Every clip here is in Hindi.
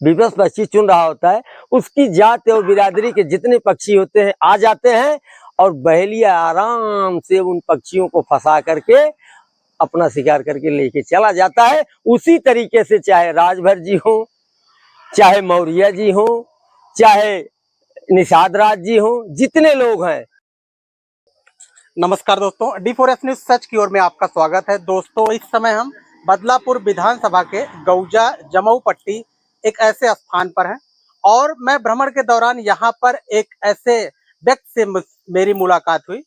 विवश पक्षी चुन रहा होता है, उसकी जात और बिरादरी के जितने पक्षी होते हैं आ जाते हैं और बहेलिया आराम से उन पक्षियों को फंसा करके अपना शिकार करके लेके चला जाता है। उसी तरीके से चाहे राजभर जी हो, चाहे मौर्य जी हो, चाहे निषाद राज जी हो, जितने लोग हैं। नमस्कार दोस्तों, D4S न्यूज सच की ओर में आपका स्वागत है। दोस्तों, इस समय हम बदलापुर विधानसभा के गौजा जमऊ पट्टी एक ऐसे स्थान पर हैं और मैं भ्रमण के दौरान यहाँ पर एक ऐसे व्यक्ति से मेरी मुलाकात हुई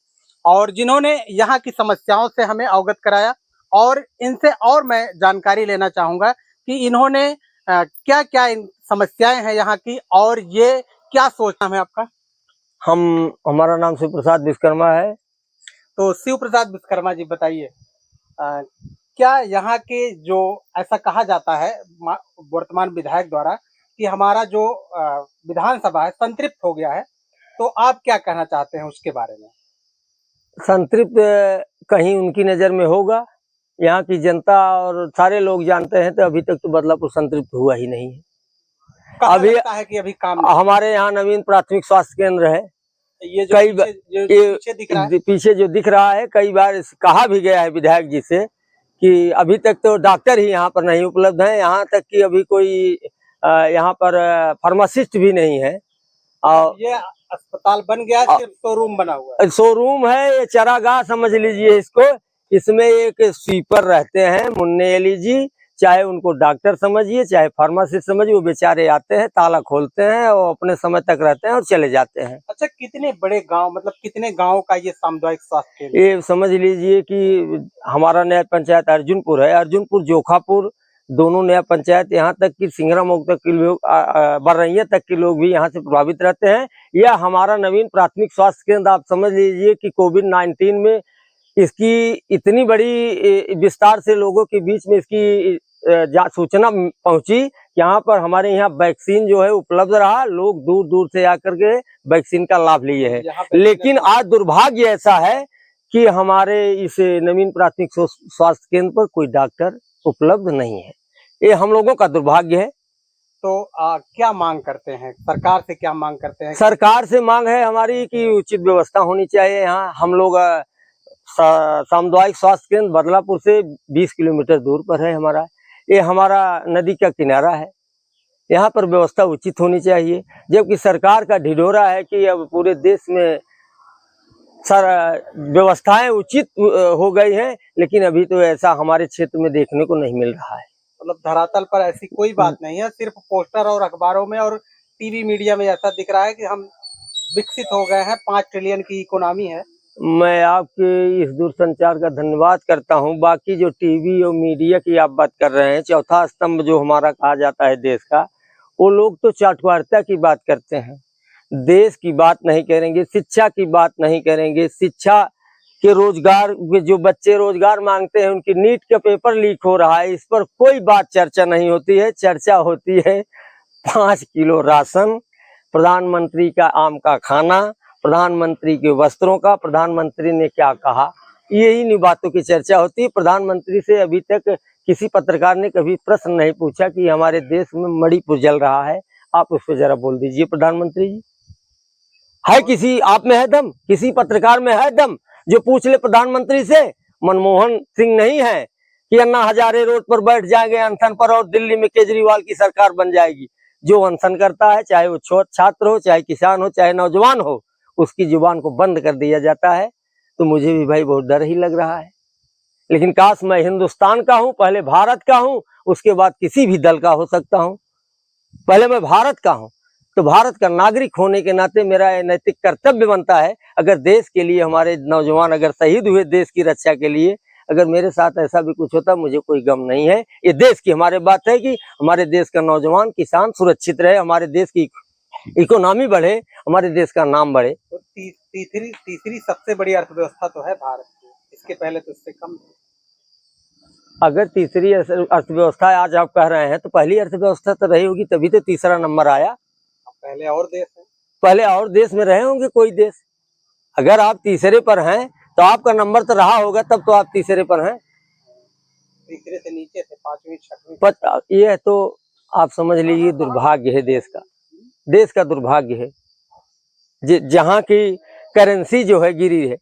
और जिन्होंने यहाँ की समस्याओं से हमें अवगत कराया और इनसे और मैं जानकारी लेना चाहूँगा कि इन्होंने क्या क्या समस्याएं हैं यहाँ की और ये क्या सोचना है आपका। हमारा नाम शिव प्रसाद विश्वकर्मा है। तो शिव प्रसाद विश्वकर्मा जी, बताइए क्या यहाँ के जो ऐसा कहा जाता है वर्तमान विधायक द्वारा कि हमारा जो विधानसभा है संतृप्त हो गया है, तो आप क्या कहना चाहते हैं उसके बारे में? संतृप्त कहीं उनकी नजर में होगा, यहाँ की जनता और सारे लोग जानते हैं, तो अभी तक तो बदलापुर संतृप्त हुआ ही नहीं है। अभी लगता है कि अभी काम हमारे यहाँ नवीन प्राथमिक स्वास्थ्य केंद्र है। ये जो पीछे दिख रहा है, पीछे जो दिख रहा है, कई बार कहा भी गया है विधायक जी से कि अभी तक तो डॉक्टर ही यहाँ पर नहीं उपलब्ध है, यहाँ तक कि अभी कोई यहाँ पर फार्मासिस्ट भी नहीं है। और ये अस्पताल बन गया, सिर्फ शोरूम बना हुआ है। शोरूम है, ये चरागाह समझ लीजिए इसको। इसमें एक स्वीपर रहते हैं, मुन्ने अली जी, चाहे उनको डॉक्टर समझिए चाहे फार्मासिस्ट समझिए, वो बेचारे आते हैं, ताला खोलते हैं और अपने समय तक रहते हैं और चले जाते हैं। अच्छा, कितने बड़े गांव, मतलब कितने गांव का ये सामुदायिक स्वास्थ्य केंद्र? ये समझ लीजिए कि हमारा नया पंचायत अर्जुनपुर है, अर्जुनपुर जोखापुर दोनों नया पंचायत, यहाँ तक कि सिंगरामोग तक के लोग, बरैया तक के लोग भी यहाँ से प्रभावित रहते हैं। यह हमारा नवीन प्राथमिक स्वास्थ्य केंद्र, आप समझ लीजिए कि कोविड-19 में इसकी इतनी बड़ी विस्तार से लोगों के बीच में इसकी सूचना पहुंची, यहाँ पर हमारे यहाँ वैक्सीन जो है उपलब्ध रहा, लोग दूर दूर से आकर के वैक्सीन का लाभ लिए हैं। लेकिन आज दुर्भाग्य ऐसा है कि हमारे इस नवीन प्राथमिक स्वास्थ्य केंद्र पर कोई डॉक्टर उपलब्ध नहीं है। ये हम लोगों का दुर्भाग्य है। तो क्या मांग करते हैं सरकार से, क्या मांग करते हैं? सरकार से मांग है हमारी कि उचित व्यवस्था होनी चाहिए। यहाँ हम लोग सामुदायिक स्वास्थ्य केंद्र बदलापुर से 20 किलोमीटर दूर पर है हमारा। ये हमारा नदी का किनारा है, यहाँ पर व्यवस्था उचित होनी चाहिए। जबकि सरकार का ढिढोरा है कि अब पूरे देश में व्यवस्थाएं उचित हो गई हैं, लेकिन अभी तो ऐसा हमारे क्षेत्र में देखने को नहीं मिल रहा है। मतलब धरातल पर ऐसी कोई बात नहीं है, सिर्फ पोस्टर और अखबारों में और टीवी मीडिया में ऐसा दिख रहा है कि हम विकसित हो गए हैं, 5 ट्रिलियन की इकोनॉमी है। मैं आपके इस दूरसंचार का धन्यवाद करता हूं। बाकी जो टीवी और मीडिया की आप बात कर रहे हैं, चौथा स्तंभ जो हमारा कहा जाता है देश का, वो लोग तो चाटुकारिता की बात करते हैं, देश की बात नहीं करेंगे, शिक्षा की बात नहीं करेंगे। शिक्षा के रोजगार, जो बच्चे रोजगार मांगते हैं, उनकी नीट का पेपर लीक हो रहा है, इस पर कोई बात चर्चा नहीं होती है। चर्चा होती है 5 किलो राशन, प्रधानमंत्री का आम का खाना, प्रधानमंत्री के वस्त्रों का, प्रधानमंत्री ने क्या कहा, यही बातों की चर्चा होती है। प्रधानमंत्री से अभी तक किसी पत्रकार ने कभी प्रश्न नहीं पूछा कि हमारे देश में मणिपुर जल रहा है, आप उस पर जरा बोल दीजिए। प्रधानमंत्री जी है किसी आप में है दम, किसी पत्रकार में है दम जो पूछ ले प्रधानमंत्री से? मनमोहन सिंह नहीं है कि अन्ना हजारे रोड पर बैठ जाएंगे अनशन पर और दिल्ली में केजरीवाल की सरकार बन जाएगी। जो अनशन करता है, चाहे वो छात्र हो, चाहे किसान हो, चाहे नौजवान हो, उसकी जुबान को बंद कर दिया जाता है। तो मुझे भी भाई बहुत डर ही लग रहा है। लेकिन काश मैं हिंदुस्तान का हूं, पहले भारत का हूं, उसके बाद किसी भी दल का हो सकता हूं। पहले मैं भारत का हूं, तो भारत का नागरिक होने के नाते मेरा नैतिक कर्तव्य बनता है, अगर देश के लिए हमारे नौजवान अगर शहीद हुए देश की रक्षा के लिए, अगर मेरे साथ ऐसा भी कुछ होता, मुझे कोई गम नहीं है। ये देश की हमारे बात है कि हमारे देश का नौजवान किसान सुरक्षित रहे, हमारे देश की इकोनॉमी बढ़े, हमारे देश का नाम बढ़े। तो तीसरी सबसे बड़ी अर्थव्यवस्था तो है भारत की, इसके पहले तो इससे कम। अगर तीसरी अर्थव्यवस्था आज आप कह रहे हैं, तो पहली अर्थव्यवस्था तो रही होगी, तभी तो तीसरा नंबर आया। पहले और देश है, पहले और देश में रहे होंगे कोई देश। अगर आप तीसरे पर हैं तो आपका नंबर तो रहा होगा, तब तो आप तीसरे पर हैं। तीसरे से नीचे थे, 5वीं 6वीं। ये तो आप समझ लीजिए दुर्भाग्य है देश का दुर्भाग्य है। जहाँ की करेंसी जो है गिरी है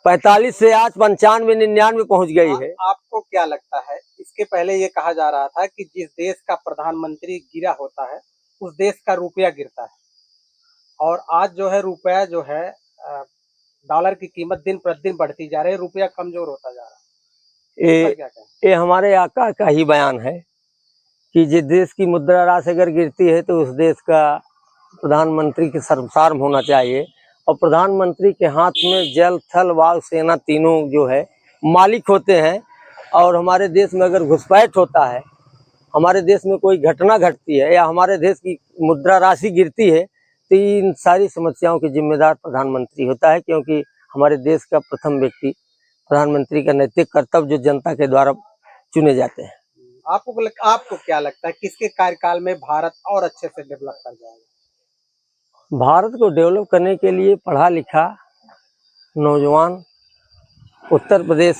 45 से आज 95 99 पहुंच गई है। आपको क्या लगता है, इसके पहले ये कहा जा रहा था कि जिस देश का प्रधानमंत्री गिरा होता है उस देश का रुपया गिरता है, और आज जो है रुपया जो है डॉलर की कीमत दिन प्रतिदिन बढ़ती जा रही है, रुपया कमजोर होता जा रहा है। इस पर क्या कहें? ये हमारे आका का ही बयान है कि जिस देश की मुद्रा राशि अगर गिरती है तो उस देश का प्रधानमंत्री के सर्वसार्म होना चाहिए, और प्रधानमंत्री के हाथ में जल थल वायु सेना तीनों जो है मालिक होते हैं। और हमारे देश में अगर घुसपैठ होता है, हमारे देश में कोई घटना घटती है या हमारे देश की मुद्रा राशि गिरती है तो इन सारी समस्याओं के जिम्मेदार प्रधानमंत्री होता है, क्योंकि हमारे देश का प्रथम व्यक्ति प्रधानमंत्री का नैतिक कर्तव्य जो जनता के द्वारा चुने जाते हैं। आपको क्या लगता है किसके कार्यकाल में भारत और अच्छे से डेवलप कर जाएगा? भारत को डेवलप करने के लिए पढ़ा लिखा नौजवान उत्तर प्रदेश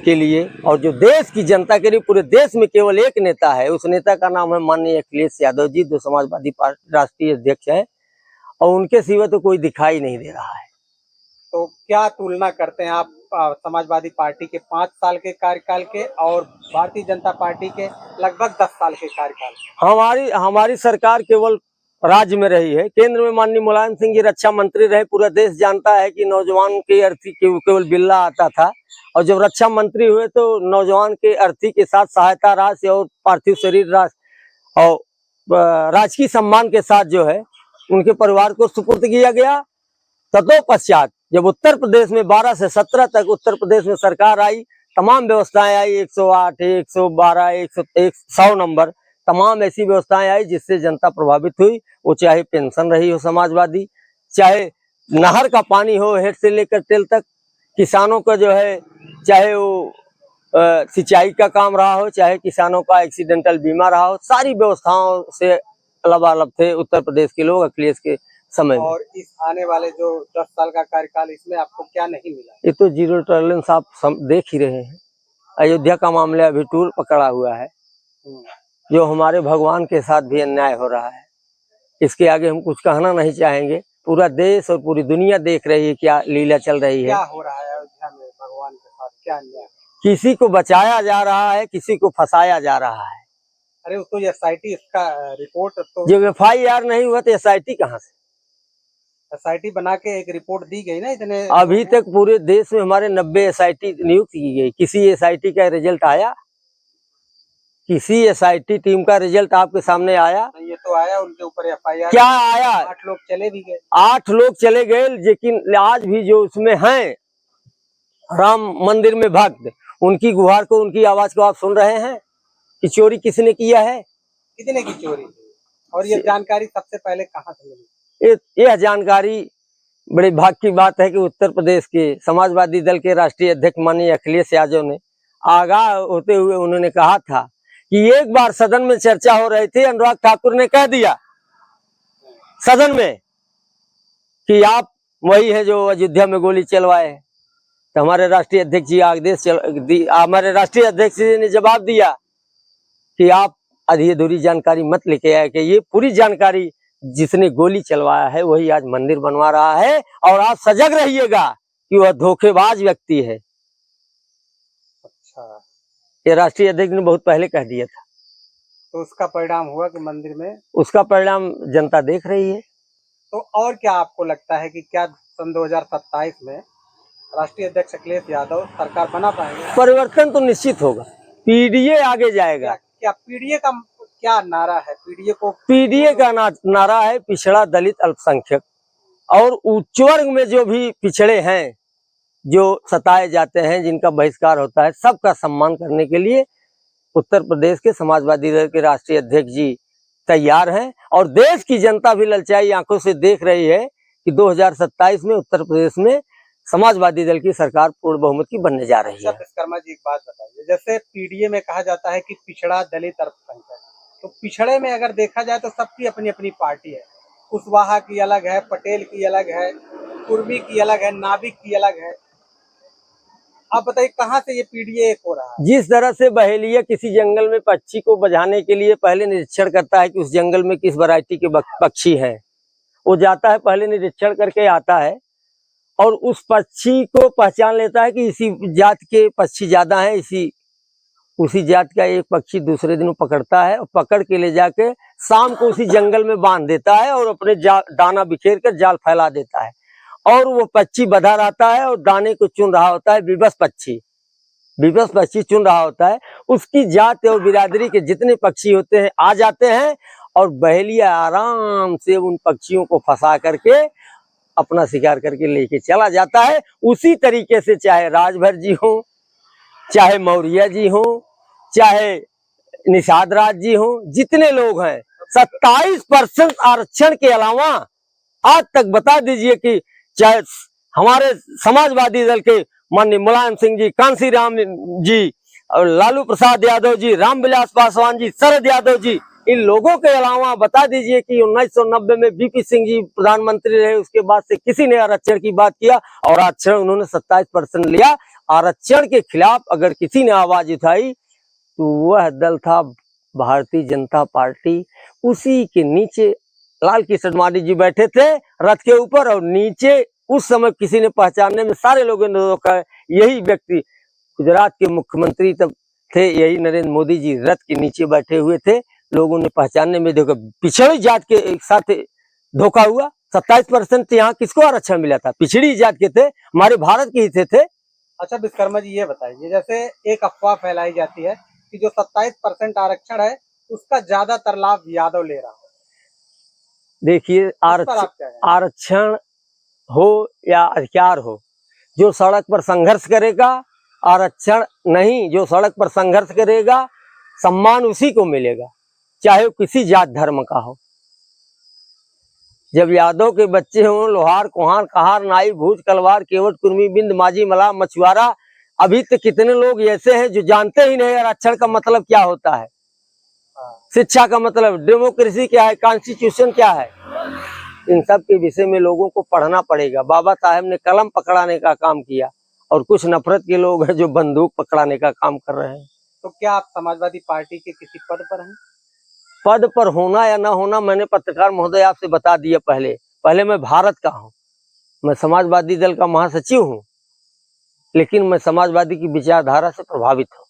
के लिए और जो देश की जनता के लिए, पूरे देश में केवल एक नेता है, उस नेता का नाम है माननीय अखिलेश यादव जी, जो समाजवादी पार्टी राष्ट्रीय अध्यक्ष हैं, और उनके सिवा तो कोई दिखाई नहीं दे रहा है। तो क्या तुलना करते हैं आप समाजवादी पार्टी के 5 साल के कार्यकाल के और भारतीय जनता पार्टी के लगभग 10 साल के कार्यकाल? हमारी सरकार केवल राज्य में रही है, केंद्र में माननीय मुलायम सिंह जी रक्षा मंत्री रहे। पूरा देश जानता है कि नौजवान के अर्थी केवल बिल्ला आता था, और जब रक्षा मंत्री हुए तो नौजवान के अर्थी के साथ सहायता राशि और पार्थिव शरीर राशि और राजकीय सम्मान के साथ जो है उनके परिवार को सुपुर्द किया गया। तत्पश्चात जब उत्तर प्रदेश में 12 से 17 तक उत्तर प्रदेश में सरकार आई, तमाम व्यवस्थाएं आई, 108, 112, 100 नंबर, तमाम ऐसी व्यवस्थाएं आई जिससे जनता प्रभावित हुई। वो चाहे पेंशन रही हो समाजवादी, चाहे नहर का पानी हो हेड से लेकर टेल तक, किसानों का जो है चाहे वो सिंचाई का काम रहा हो, चाहे किसानों का एक्सीडेंटल बीमा रहा हो, सारी व्यवस्थाओं से अलग थे उत्तर प्रदेश के लोग अखिलेश के समय में। और इस आने वाले जो 10 साल का कार्यकाल, इसमें आपको क्या नहीं मिला? ये तो जीरो टॉलरेंस आप देख ही रहे हैं। अयोध्या का मामला अभी टूर पकड़ा हुआ है, जो हमारे भगवान के साथ भी अन्याय हो रहा है। इसके आगे हम कुछ कहना नहीं चाहेंगे। पूरा देश और पूरी दुनिया देख रही है क्या लीला चल रही है। क्या हो रहा है अयोध्या में भगवान के साथ, क्या अन्याय? किसी को बचाया जा रहा है, किसी को फंसाया जा रहा है। अरे उसको SIT इसका रिपोर्ट तो जब FIR नहीं हुआ तो SIT कहाँ से? SIT बना के एक रिपोर्ट दी गई ना इतने। अभी तक पूरे देश में हमारे 90 SIT नियुक्त की गई, किसी SIT का रिजल्ट आया? किसी SIT टीम का रिजल्ट आपके सामने आया? ये तो आया, उनके ऊपर FIR क्या आया? 8 लोग चले भी गए। 8 लोग चले गए, लेकिन आज भी जो उसमें हैं राम मंदिर में भक्त, उनकी गुहार को, उनकी आवाज को आप सुन रहे हैं कि चोरी किसने किया है? कितने की चोरी? और ये जानकारी सबसे पहले कहाँ से मिली? यह जानकारी बड़े भाग की बात है कि उत्तर प्रदेश के समाजवादी दल के राष्ट्रीय अध्यक्ष माननीय अखिलेश यादव ने आगाह होते हुए उन्होंने कहा था कि एक बार सदन में चर्चा हो रही थी, अनुराग ठाकुर ने कह दिया सदन में कि आप वही है जो अयोध्या में गोली चलवाए। तो हमारे राष्ट्रीय अध्यक्ष जी हमारे राष्ट्रीय अध्यक्ष जी ने जवाब दिया कि आप आधी अधूरी जानकारी मत लेके आए, कि ये पूरी जानकारी जिसने गोली चलवाया है वही आज मंदिर बनवा रहा है, और आप सजग रहिएगा कि वह धोखेबाज व्यक्ति है। अच्छा, ये राष्ट्रीय अध्यक्ष ने बहुत पहले कह दिया था। तो उसका परिणाम हुआ कि मंदिर में? उसका परिणाम जनता देख रही है। तो और क्या आपको लगता है कि क्या सन 2027 में राष्ट्रीय अध्यक्ष अखिलेश यादव सरकार बना पाएंगे? परिवर्तन तो निश्चित होगा, PDA आगे जाएगा। क्या PDA का क्या नारा है? PDA का नारा है पिछड़ा दलित अल्पसंख्यक, और उच्च वर्ग में जो भी पिछड़े हैं, जो सताए जाते हैं, जिनका बहिष्कार होता है, सबका सम्मान करने के लिए उत्तर प्रदेश के समाजवादी दल के राष्ट्रीय अध्यक्ष जी तैयार हैं। और देश की जनता भी ललचाई आंखों से देख रही है कि 2027 में उत्तर प्रदेश में समाजवादी दल की सरकार पूर्ण बहुमत की बनने जा रही है। विश्वकर्मा जी, एक बात बताइए, जैसे PDA में कहा जाता है कि पिछड़ा दलित अल्पसंख्यक, तो पिछड़े में अगर देखा जाए तो सबकी अपनी अपनी पार्टी है। कुशवाहा की अलग है, पटेल की अलग है, कुर्मी की अलग है, नाभिक की अलग है। आप बताइए कहाँ से ये पीडीए हो रहा है? जिस तरह से बहेलिया किसी जंगल में पक्षी को बचाने के लिए पहले निरीक्षण करता है कि उस जंगल में किस वैरायटी के पक्षी हैं, वो जाता है पहले निरीक्षण करके आता है और उस पक्षी को पहचान लेता है कि इसी जात के पक्षी ज्यादा हैं, उसी जात का एक पक्षी दूसरे दिन पकड़ता है और पकड़ के ले जाके शाम को उसी जंगल में बांध देता है और अपने दाना बिखेर कर जाल फैला देता है और वो पक्षी बधा रहता है और दाने को चुन रहा होता है। विवश पक्षी चुन रहा होता है। उसकी जात और बिरादरी के जितने पक्षी होते हैं आ जाते हैं और बहेलिया आराम से उन पक्षियों को फंसा करके अपना शिकार करके लेके चला जाता है। उसी तरीके से चाहे राजभर जी हो, चाहे मौर्य जी हो, चाहे निषाद राज जी हो, जितने लोग हैं 27% आरक्षण के अलावा आज तक बता दीजिए कि चाहे हमारे समाजवादी दल के माननीय मुलायम सिंह जी, कांसी राम जी और लालू प्रसाद यादव जी, रामविलास पासवान जी, शरद यादव जी, इन लोगों के अलावा बता दीजिए कि 1990 में बीपी सिंह जी प्रधानमंत्री रहे, उसके बाद से किसी ने आरक्षण की बात किया और आरक्षण उन्होंने 27% लिया। आरक्षण के खिलाफ अगर किसी ने आवाज उठाई तो वह दल था भारतीय जनता पार्टी। उसी के नीचे लाल कृष्ण आडवाणी जी बैठे थे रथ के ऊपर और नीचे उस समय किसी ने पहचानने में सारे लोगों ने रोका, यही व्यक्ति गुजरात के मुख्यमंत्री तब थे, यही नरेंद्र मोदी जी रथ के नीचे बैठे हुए थे। लोगों ने पहचानने में देखो पिछड़ी जात के साथ धोखा हुआ। 27% यहाँ किसको आरक्षण मिला था? पिछड़ी जात के थे, हमारे भारत के हिस्से थे। अच्छा विश्वकर्मा जी ये बताइए, जैसे एक अफवाह फैलाई जाती है कि जो 27% आरक्षण है उसका ज्यादातर लाभ यादव ले रहा है, देखिए आरक्षण हो या अधिकार हो, जो सड़क पर संघर्ष करेगा आरक्षण नहीं, जो सड़क पर संघर्ष करेगा सम्मान उसी को मिलेगा, चाहे वो किसी जात धर्म का हो। जब यादव के बच्चे हों, लोहार कुहार कहार नाई भूज कलवार केवट कुर्मी बिंद माझी मला मछुआरा, अभी तक कितने लोग ऐसे हैं जो जानते ही नहीं आरक्षण का मतलब क्या होता है, शिक्षा का मतलब, डेमोक्रेसी क्या है, कॉन्स्टिट्यूशन क्या है। इन सब के विषय में लोगों को पढ़ना पड़ेगा। बाबा साहब ने कलम पकड़ाने का काम किया और कुछ नफरत के लोग हैं जो बंदूक पकड़ाने का काम कर रहे हैं। तो क्या आप समाजवादी पार्टी के किसी पद पर हैं? पद पर होना या ना होना मैंने पत्रकार महोदय आपसे बता दिया पहले मैं भारत का हूँ, मैं समाजवादी दल का महासचिव हूँ, लेकिन मैं समाजवादी की विचारधारा से प्रभावित हूँ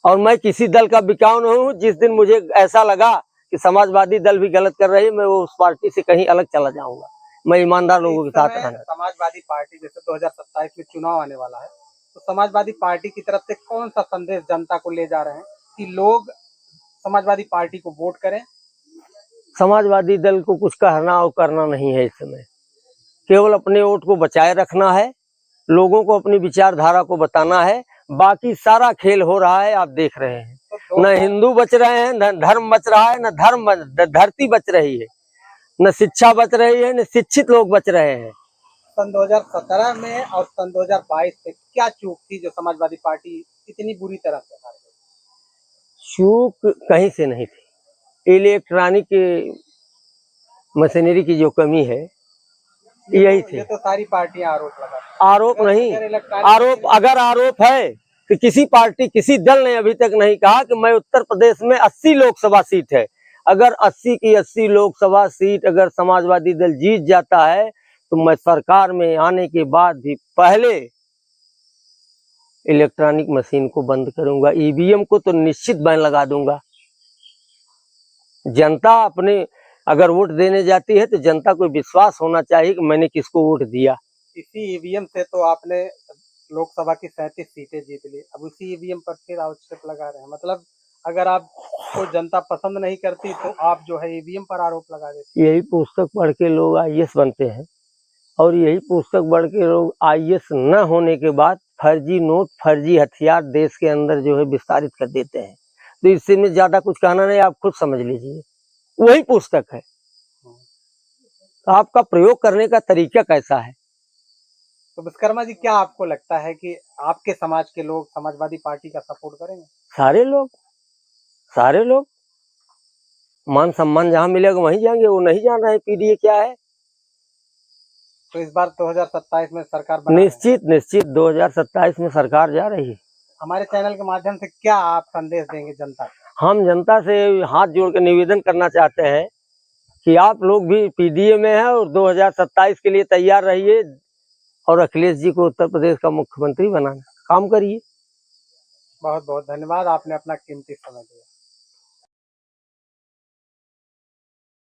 और मैं किसी दल का बिकाऊ नहीं हूँ। जिस दिन मुझे ऐसा लगा कि समाजवादी दल भी गलत कर रही है, मैं वो उस पार्टी से कहीं अलग चला जाऊंगा। मैं ईमानदार लोगों के साथ रहना। समाजवादी पार्टी जैसे 2027 में चुनाव आने वाला है, तो समाजवादी पार्टी की तरफ से कौन सा संदेश जनता को ले जा रहे हैं कि लोग समाजवादी पार्टी को वोट करें? समाजवादी दल को कुछ कहना और करना नहीं है, इस समय केवल अपने वोट को बचाए रखना है, लोगों को अपनी विचारधारा को बताना है। बाकी सारा खेल हो रहा है, आप देख रहे हैं। न हिंदू बच रहे हैं, न धर्म बच रहा है, न धरती बच रही है, न शिक्षा बच रही है, न शिक्षित लोग बच रहे हैं। सन 2017 में और सन 2022 में क्या चूक थी जो समाजवादी पार्टी इतनी बुरी तरह से हार गई? चूक कहीं से नहीं थी, इलेक्ट्रॉनिक मशीनरी की जो कमी है यही थी। ये तो सारी पार्टियां आरोप लगा, आरोप नहीं, आरोप है कि किसी पार्टी किसी दल ने अभी तक नहीं कहा कि मैं उत्तर प्रदेश में 80 लोकसभा सीट है, अगर 80 की 80 लोकसभा सीट अगर समाजवादी दल जीत जाता है तो मैं सरकार में आने के बाद भी पहले इलेक्ट्रॉनिक मशीन को बंद करूंगा, ईवीएम को तो निश्चित बैन लगा दूंगा। जनता अपने अगर वोट देने जाती है तो जनता को विश्वास होना चाहिए कि मैंने किसको वोट दिया। इसी ईवीएम से तो आपने लोकसभा की 37 सीटें जीत ली, अब उसी ईवीएम पर फिर आक्षेप लगा रहे हैं। मतलब अगर आपको जनता पसंद नहीं करती तो आप जो है ईवीएम पर आरोप लगा देते। यही पुस्तक पढ़ के लोग आईएएस बनते हैं और यही पुस्तक पढ़ के लोग आईएएस न होने के बाद फर्जी नोट फर्जी हथियार देश के अंदर जो है विस्तारित कर देते हैं। तो इससे में ज्यादा कुछ कहना नहीं, आप खुद समझ लीजिए, वही पुस्तक है। तो आपका प्रयोग करने का तरीका कैसा है? तो विश्वकर्मा जी क्या आपको लगता है कि आपके समाज के लोग समाजवादी पार्टी का सपोर्ट करेंगे? सारे लोग मान सम्मान जहां मिलेगा वहीं जाएंगे। वो नहीं जान रहे पीडीए क्या है। तो इस बार 2027 में सरकार बना निश्चित निश्चित 2027 में सरकार जा रही है। हमारे चैनल के माध्यम से क्या आप संदेश देंगे जनता को? हम जनता से हाथ जोड़ के निवेदन करना चाहते हैं कि आप लोग भी पीडीए में हैं और 2027 के लिए तैयार रहिए और अखिलेश जी को उत्तर प्रदेश का मुख्यमंत्री बनाना काम करिए। बहुत बहुत धन्यवाद, आपने अपना कीमती समय दिया।